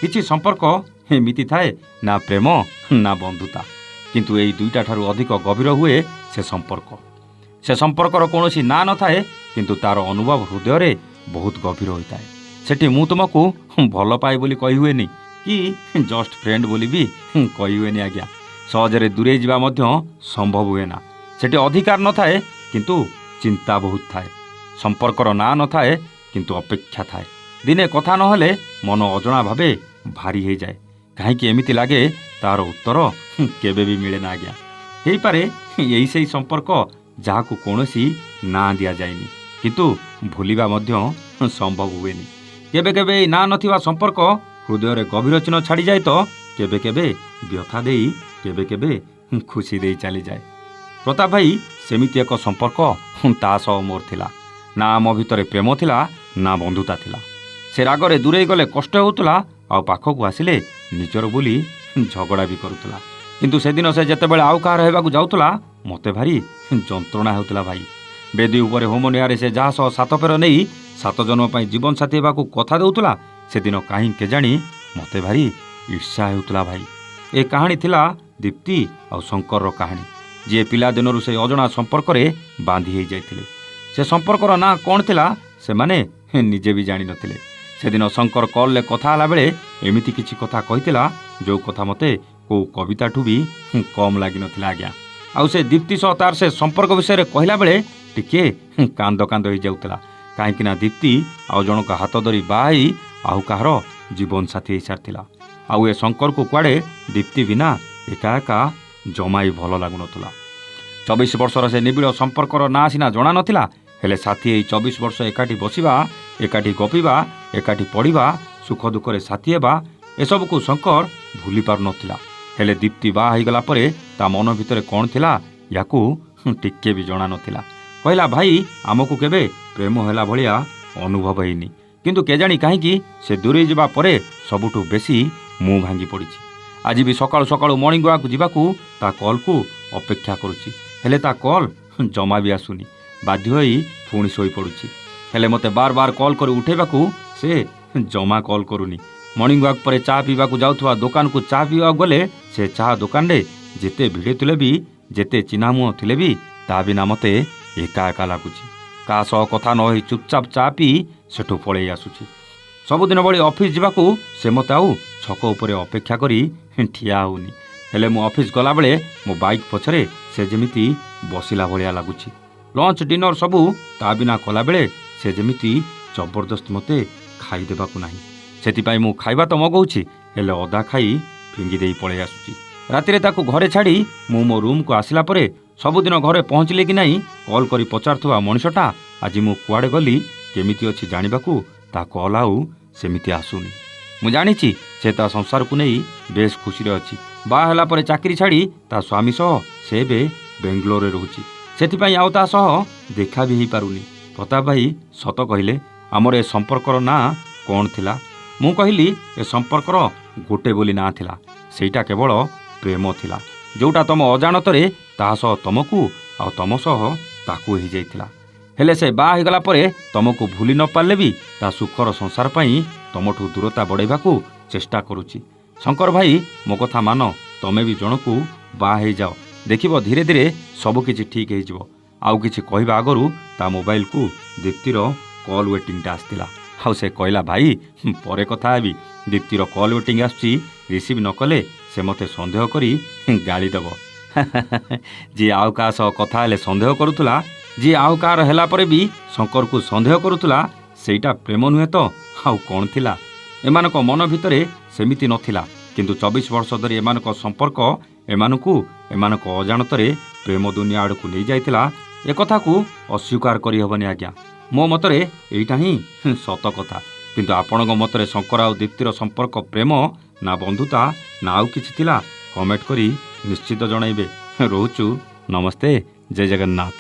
କିଛି ସମ୍ପର୍କ ଏମିତି ଥାଏ ନା ପ୍ରେମ ନା ବନ୍ଧୁତା, କିନ୍ତୁ ଏଇ ଦୁଇଟା ଠାରୁ ଅଧିକ ଗଭୀର ହୁଏ ସେ ସମ୍ପର୍କର କୌଣସି ନାଁ ନଥାଏ, କିନ୍ତୁ ତାର ଅନୁଭବ ହୃଦୟରେ ବହୁତ ଗଭୀର ହୋଇଥାଏ। ସେଠି ମୁଁ ତୁମକୁ ଭଲ ପାଏ ବୋଲି କହି ହୁଏନି, କି ଜଷ୍ଟ ଫ୍ରେଣ୍ଡ ବୋଲି ବି କହି ହୁଏନି ଆଜ୍ଞା। ସହଜରେ ଦୂରେଇ ଯିବା ମଧ୍ୟ ସମ୍ଭବ ହୁଏ ନା। ସେଠି ଅଧିକାର ନଥାଏ, କିନ୍ତୁ ଚିନ୍ତା ବହୁତ ଥାଏ। ସମ୍ପର୍କର ନାଁ ନଥାଏ, କିନ୍ତୁ ଅପେକ୍ଷା ଥାଏ। ଦିନେ କଥା ନହେଲେ ମନ ଅଜଣା ଭାବେ ଭାରି ହେଇଯାଏ। କାହିଁକି ଏମିତି ଲାଗେ ତାର ଉତ୍ତର କେବେ ବି ମିଳେ ନା ଆଜ୍ଞା। ହେଇପାରେ ଏଇ ସେଇ ସମ୍ପର୍କ ଯାହାକୁ କୌଣସି ନାଁ ଦିଆଯାଏନି, କିନ୍ତୁ ଭୁଲିବା ମଧ୍ୟ ସମ୍ଭବ ହୁଏନି। କେବେ କେବେ ଏଇ ନାଁ ନଥିବା ସମ୍ପର୍କ ହୃଦୟରେ ଗଭୀର ଚିହ୍ନ ଛାଡ଼ିଯାଏ ତ କେବେ କେବେ ବ୍ୟଥା ଦେଇ, କେବେ କେବେ ଖୁସି ଦେଇ ଚାଲିଯାଏ। ପ୍ରତାପ ଭାଇ ସେମିତି ଏକ ସମ୍ପର୍କ ତା ସହ ମୋର ଥିଲା। ନା ଆମ ଭିତରେ ପ୍ରେମ ଥିଲା, ନା ବନ୍ଧୁତା ଥିଲା। ସେ ରାଗରେ ଦୂରେଇ ଗଲେ କଷ୍ଟ ହେଉଥିଲା, ଆଉ ପାଖକୁ ଆସିଲେ ନିଜର ବୋଲି ଝଗଡ଼ା ବି କରୁଥିଲା। କିନ୍ତୁ ସେଦିନ ସେ ଯେତେବେଳେ ଆଉ କାହାର ହେବାକୁ ଯାଉଥିଲା, ମୋତେ ଭାରି ଯନ୍ତ୍ରଣା ହେଉଥିଲା ଭାଇ। ବେଦୀ ଉପରେ ହୋମନିଆରେ ସେ ଯାହା ସହ 7 ଫେର ନେଇ 7 ଜନ୍ମ ପାଇଁ ଜୀବନସାଥୀ ହେବାକୁ କଥା ଦେଉଥିଲା, ସେଦିନ କାହିଁ କେଜାଣି ମୋତେ ଭାରି ଈର୍ଷା ହେଉଥିଲା ଭାଇ। ଏ କାହାଣୀ ଥିଲା ଦୀପ୍ତି ଆଉ ଶଙ୍କରର କାହାଣୀ, ଯିଏ ପିଲାଦିନରୁ ସେ ଅଜଣା ସମ୍ପର୍କରେ ବାନ୍ଧି ହୋଇଯାଇଥିଲେ। ସେ ସମ୍ପର୍କର ନାଁ କ'ଣ ଥିଲା ସେମାନେ ନିଜେ ବି ଜାଣିନଥିଲେ। ସେଦିନ ଶଙ୍କର କଲ୍ରେ କଥା ହେଲା ବେଳେ ଏମିତି କିଛି କଥା କହିଥିଲା, ଯେଉଁ କଥା ମୋତେ କେଉଁ କବିତାଠୁ ବି କମ୍ ଲାଗିନଥିଲା ଆଜ୍ଞା। ଆଉ ସେ ଦୀପ୍ତି ସହ ତାର ସେ ସମ୍ପର୍କ ବିଷୟରେ କହିଲା ବେଳେ ଟିକିଏ କାନ୍ଦ ହୋଇଯାଉଥିଲା। କାହିଁକିନା ଦୀପ୍ତି ଆଉ ଜଣଙ୍କ ହାତ ଧରି ବାହା ହେଇ ଆଉ କାହାର ଜୀବନସାଥୀ ହେଇସାରିଥିଲା। ଆଉ ଏ ଶଙ୍କରକୁ କୁଆଡ଼େ ଦୀପ୍ତି ବିନା ଏକା ଏକା ଜମାଇ ଭଲ ଲାଗୁନଥିଲା। 24 ବର୍ଷର ସେ ନିବିଡ଼ ସମ୍ପର୍କର ନାଁ ସିନା ଜଣା ନଥିଲା, ହେଲେ ସାଥୀ ଏଇ 24 ବର୍ଷ ଏକାଠି ବସିବା, ଏକାଠି ଗପିବା, ଏକାଠି ପଢ଼ିବା, ସୁଖ ଦୁଃଖରେ ସାଥୀ ହେବା, ଏସବୁକୁ ଶଙ୍କର ଭୁଲି ପାରୁନଥିଲା। ହେଲେ ଦୀପ୍ତି ବାହା ହେଇଗଲା ପରେ ତା ମନ ଭିତରେ କ'ଣ ଥିଲା ୟାକୁ ଟିକେ ବି ଜଣା ନଥିଲା। କହିଲା, ଭାଇ ଆମକୁ କେବେ ପ୍ରେମ ହେଲା ଭଳିଆ ଅନୁଭବ ହେଇନି, କିନ୍ତୁ କେଜାଣି କାହିଁକି ସେ ଦୂରେଇ ଯିବା ପରେ ସବୁଠୁ ବେଶୀ ମୁଁ ଭାଙ୍ଗି ପଡ଼ିଛି। ଆଜି ବି ସକାଳୁ ସକାଳୁ ମର୍ଣ୍ଣିଂ ୱାକ୍ ଯିବାକୁ ତା କଲ୍କୁ ଅପେକ୍ଷା କରୁଛି, ହେଲେ ତା କଲ୍ ଜମା ବି ଆସୁନି। ବାଧ୍ୟ ହୋଇ ପୁଣି ଶୋଇପଡ଼ୁଛି, ହେଲେ ମୋତେ ବାର ବାର କଲ୍ କରି ଉଠାଇବାକୁ ସେ ଜମା କଲ୍ କରୁନି। ମର୍ଣ୍ଣିଂ ୱାକ୍ ପରେ ଚା ପିଇବାକୁ ଯାଉଥିବା ଦୋକାନକୁ ଚା ପିଇବାକୁ ଗଲେ ସେ ଚା ଦୋକାନରେ ଯେତେ ଭିଡ଼ ଥିଲେ ବି, ଯେତେ ଚିହ୍ନା ମୁହଁ ଥିଲେ ବି, ତା ବିନା ମୋତେ ଏକା ଏକା ଲାଗୁଛି। କାହା ସହ କଥା ନ ହୋଇ ଚୁପଚାପ ଚା ପିଇ ସେଠୁ ପଳେଇ ଆସୁଛି। ସବୁଦିନ ଭଳି ଅଫିସ୍ ଯିବାକୁ ସେ ମୋତେ ଆଉ ଛକ ଉପରେ ଅପେକ୍ଷା କରି ଠିଆ ହେଉନି। ହେଲେ ମୁଁ ଅଫିସ୍ ଗଲାବେଳେ ମୋ ବାଇକ୍ ପଛରେ ସେ ଯେମିତି ବସିଲା ଭଳିଆ ଲାଗୁଛି। ଲଞ୍ଚ ଡିନର ସବୁ ତା ବିନା କଲାବେଳେ ସେ ଯେମିତି ଜବରଦସ୍ତ ମୋତେ ଖାଇଦେବାକୁ ନାହିଁ। ସେଥିପାଇଁ ମୁଁ ଖାଇବା ତ ମଗଉଛି, ହେଲେ ଅଧା ଖାଇ ଫିଙ୍ଗି ଦେଇ ପଳେଇ ଆସୁଛି। ରାତିରେ ତାକୁ ଘରେ ଛାଡ଼ି ମୁଁ ମୋ ରୁମ୍କୁ ଆସିଲା ପରେ ସବୁଦିନ ଘରେ ପହଞ୍ଚିଲେ କି ନାହିଁ କଲ୍ କରି ପଚାରୁଥିବା ମଣିଷଟା ଆଜି ମୁଁ କୁଆଡ଼େ ଗଲି, କେମିତି ଅଛି ଜାଣିବାକୁ ତା କଲ୍ ଆଉ ସେମିତି ଆସୁନି। ମୁଁ ଜାଣିଛି ସେ ତା ସଂସାରକୁ ନେଇ ବେଶ୍ ଖୁସିରେ ଅଛି। ବାହା ହେଲା ପରେ ଚାକିରି ଛାଡ଼ି ତା ସ୍ୱାମୀ ସହ ସେ ଏବେ ବେଙ୍ଗଲୋରରେ ରହୁଛି। ସେଥିପାଇଁ ଆଉ ତା ସହ ଦେଖା ବି ହେଇପାରୁନି। ପ୍ରତାପ ଭାଇ ସତ କହିଲେ, ଆମର ଏ ସମ୍ପର୍କର ନାଁ କ'ଣ ଥିଲା? ମୁଁ କହିଲି, ଏ ସମ୍ପର୍କର ଗୋଟେ ବୋଲି ନାଁ ଥିଲା, ସେଇଟା କେବଳ ପ୍ରେମ ଥିଲା, ଯେଉଁଟା ତମ ଅଜାଣତରେ ତାହା ସହ ତମକୁ ଆଉ ତମ ସହ ତାକୁ ହେଇଯାଇଥିଲା। ହେଲେ ସେ ବାହା ହେଇଗଲା ପରେ ତମକୁ ଭୁଲି ନ ପାରିଲେ ବି ତା ସୁଖର ସଂସାର ପାଇଁ ତମଠୁ ଦୂରତା ବଢ଼ାଇବାକୁ ଚେଷ୍ଟା କରୁଛି। ଶଙ୍କର ଭାଇ ମୋ କଥା ମାନ, ତମେ ବି ଜଣକୁ ବାହା ହେଇଯାଅ, ଦେଖିବ ଧୀରେ ଧୀରେ ସବୁକିଛି ଠିକ୍ ହେଇଯିବ। ଆଉ କିଛି କହିବା ଆଗରୁ ତା ମୋବାଇଲକୁ ଦୀପ୍ତିର କଲ୍ ୱେଟିଂଟା ଆସିଥିଲା। ଆଉ ସେ କହିଲା, ଭାଇ ପରେ କଥା ହେବି, ଦୀପ୍ତିର କଲ୍ ୱେଟିଂ ଆସୁଛି, ରିସିଭ୍ ନ କଲେ ସେ ମୋତେ ସନ୍ଦେହ କରି ଗାଳି ଦେବ। ଯିଏ ଆଉ କାହା ସହ କଥା ହେଲେ ସନ୍ଦେହ କରୁଥିଲା, ଯିଏ ଆଉ କାହାର ହେଲା ପରେ ବି ଶଙ୍କରକୁ ସନ୍ଦେହ କରୁଥିଲା, ସେଇଟା ପ୍ରେମ ନୁହେଁ ତ ଆଉ କ'ଣ ଥିଲା? ଏମାନଙ୍କ ମନ ଭିତରେ ସେମିତି ନଥିଲା, କିନ୍ତୁ 24 ବର୍ଷ ଧରି ଏମାନଙ୍କ ସମ୍ପର୍କ ଏମାନଙ୍କୁ ଏମାନଙ୍କ ଅଜାଣତରେ ପ୍ରେମ ଦୁନିଆ ଆଡ଼କୁ ନେଇଯାଇଥିଲା। ଏକଥାକୁ ଅସ୍ୱୀକାର କରିହେବନି ଆଜ୍ଞା। ମୋ ମତରେ ଏଇଟା ହିଁ ସତ କଥା। କିନ୍ତୁ ଆପଣଙ୍କ ମତରେ ଶଙ୍କର ଆଉ ଦୀପ୍ତିର ସମ୍ପର୍କ ପ୍ରେମ ନା ବନ୍ଧୁତା ନା ଆଉ କିଛି ଥିଲା? କମେଣ୍ଟ କରି ନିଶ୍ଚିତ ଜଣାଇବେ। ରହୁଛୁ, ନମସ୍ତେ, ଜୟ ଜଗନ୍ନାଥ।